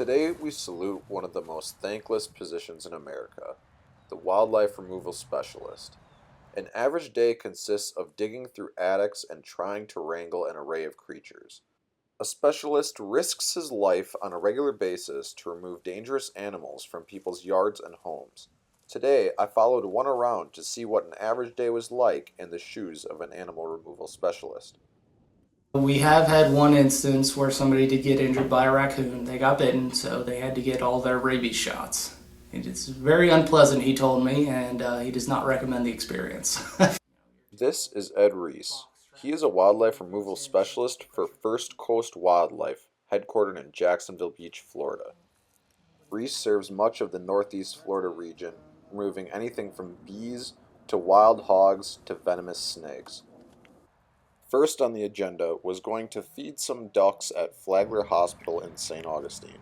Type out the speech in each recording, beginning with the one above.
Today we salute one of the most thankless positions in America, the wildlife removal specialist. An average day consists of digging through attics and trying to wrangle an array of creatures. A specialist risks his life on a regular basis to remove dangerous animals from people's yards and homes. Today I followed one around to see what an average day was like in the shoes of an animal removal specialist. We have had one instance where somebody did get injured by a raccoon. They got bitten, so they had to get all their rabies shots. It is very unpleasant, he told me, and he does not recommend the experience. This is Ed Reese. He is a wildlife removal specialist for First Coast Wildlife, headquartered in Jacksonville Beach, Florida. Reese serves much of the Northeast Florida region, removing anything from bees to wild hogs to venomous snakes. First on the agenda was going to feed some ducks at Flagler Hospital in St. Augustine.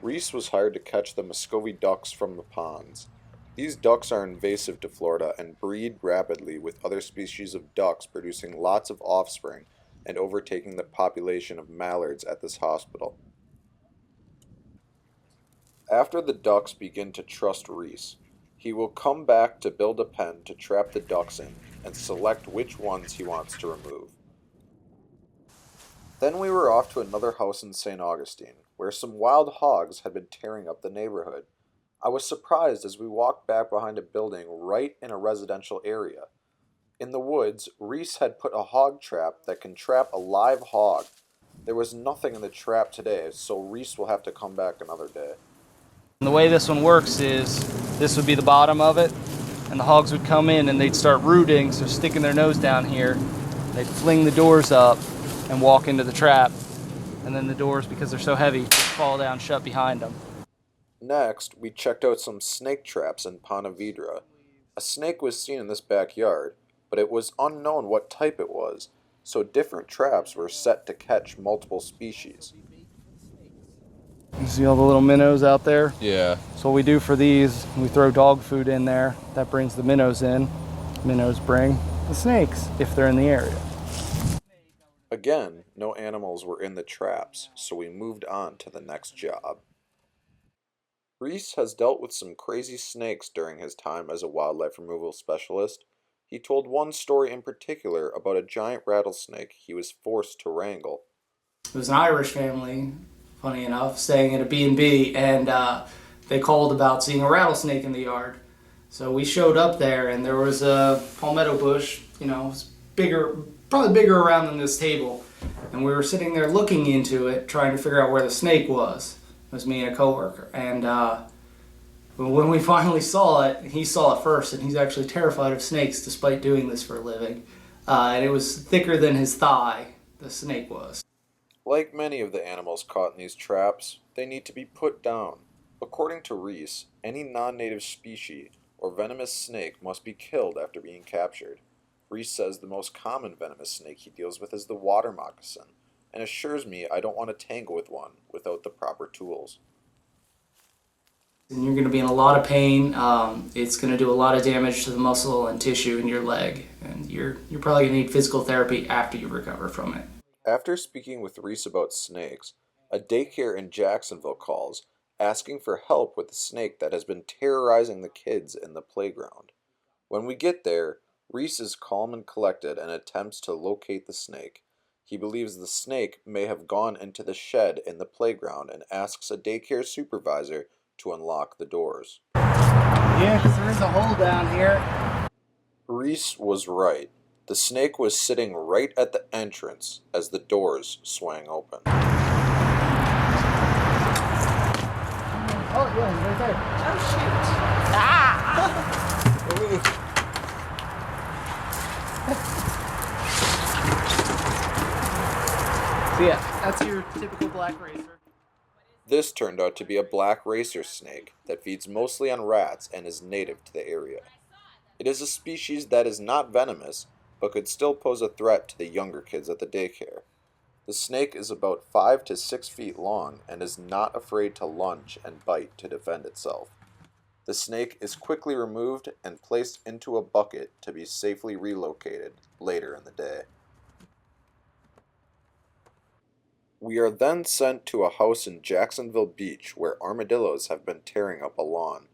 Reese was hired to catch the Muscovy ducks from the ponds. These ducks are invasive to Florida and breed rapidly, with other species of ducks producing lots of offspring and overtaking the population of mallards at this hospital. After the ducks begin to trust Reese, he will come back to build a pen to trap the ducks in and select which ones he wants to remove. Then we were off to another house in St. Augustine, where some wild hogs had been tearing up the neighborhood. I was surprised as we walked back behind a building right in a residential area. In the woods, Reese had put a hog trap that can trap a live hog. There was nothing in the trap today, so Reese will have to come back another day. And the way this one works is this would be the bottom of it, and the hogs would come in and they'd start rooting, so sticking their nose down here. They'd fling the doors up and walk into the trap, and then the doors, because they're so heavy, fall down shut behind them. Next, we checked out some snake traps in Ponte Vedra. A snake was seen in this backyard, but it was unknown what type it was, so different traps were set to catch multiple species. You see all the little minnows out there? Yeah. So what we do for these, we throw dog food in there. That brings the minnows in. Minnows bring the snakes if they're in the area. Again, no animals were in the traps, so we moved on to the next job. Reese has dealt with some crazy snakes during his time as a wildlife removal specialist. He told one story in particular about a giant rattlesnake he was forced to wrangle. It was an Irish family, funny enough, staying at a B&B, and they called about seeing a rattlesnake in the yard. So we showed up there, and there was a palmetto bush, it was bigger, probably bigger around than this table. And we were sitting there looking into it, trying to figure out where the snake was. It was me and a coworker. And when we finally saw it, he saw it first, and he's actually terrified of snakes despite doing this for a living. And it was thicker than his thigh, the snake was. Like many of the animals caught in these traps, they need to be put down. According to Reese, any non-native species or venomous snake must be killed after being captured. Reese says the most common venomous snake he deals with is the water moccasin, and assures me I don't want to tangle with one without the proper tools. And you're going to be in a lot of pain. It's going to do a lot of damage to the muscle and tissue in your leg, and you're probably going to need physical therapy after you recover from it. After speaking with Reese about snakes, a daycare in Jacksonville calls, asking for help with a snake that has been terrorizing the kids in the playground. When we get there, Reese is calm and collected and attempts to locate the snake. He believes the snake may have gone into the shed in the playground and asks a daycare supervisor to unlock the doors. Yeah, because there is a hole down here. Reese was right. The snake was sitting right at the entrance as the doors swang open. Oh, yeah, he's right there. Oh, shoot. Ah! So yeah, that's your typical black racer. This turned out to be a black racer snake that feeds mostly on rats and is native to the area. It is a species that is not venomous, but could still pose a threat to the younger kids at the daycare. The snake is about 5 to 6 feet long and is not afraid to lunge and bite to defend itself. The snake is quickly removed and placed into a bucket to be safely relocated later in the day. We are then sent to a house in Jacksonville Beach where armadillos have been tearing up a lawn.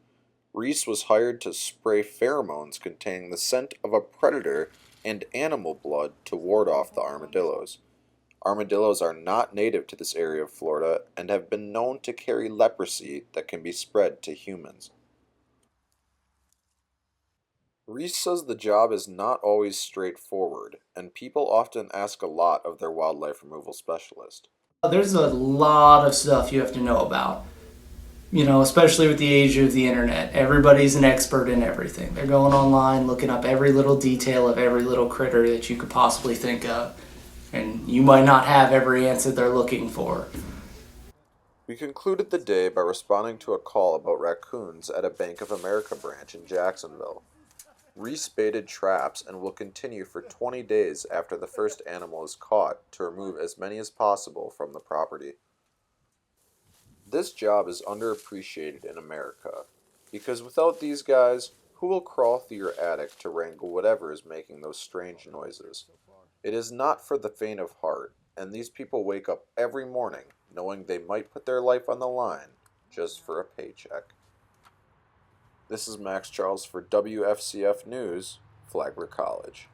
Reese was hired to spray pheromones containing the scent of a predator and animal blood to ward off the armadillos. Armadillos are not native to this area of Florida and have been known to carry leprosy that can be spread to humans. Reese says the job is not always straightforward, and people often ask a lot of their wildlife removal specialist. There's a lot of stuff you have to know about. You know, especially with the age of the internet. Everybody's an expert in everything. They're going online, looking up every little detail of every little critter that you could possibly think of. And you might not have every answer they're looking for. We concluded the day by responding to a call about raccoons at a Bank of America branch in Jacksonville. Reese baited traps and will continue for 20 days after the first animal is caught to remove as many as possible from the property. This job is underappreciated in America, because without these guys, who will crawl through your attic to wrangle whatever is making those strange noises? It is not for the faint of heart, and these people wake up every morning knowing they might put their life on the line just for a paycheck. This is Max Charles for WFCF News, Flagler College.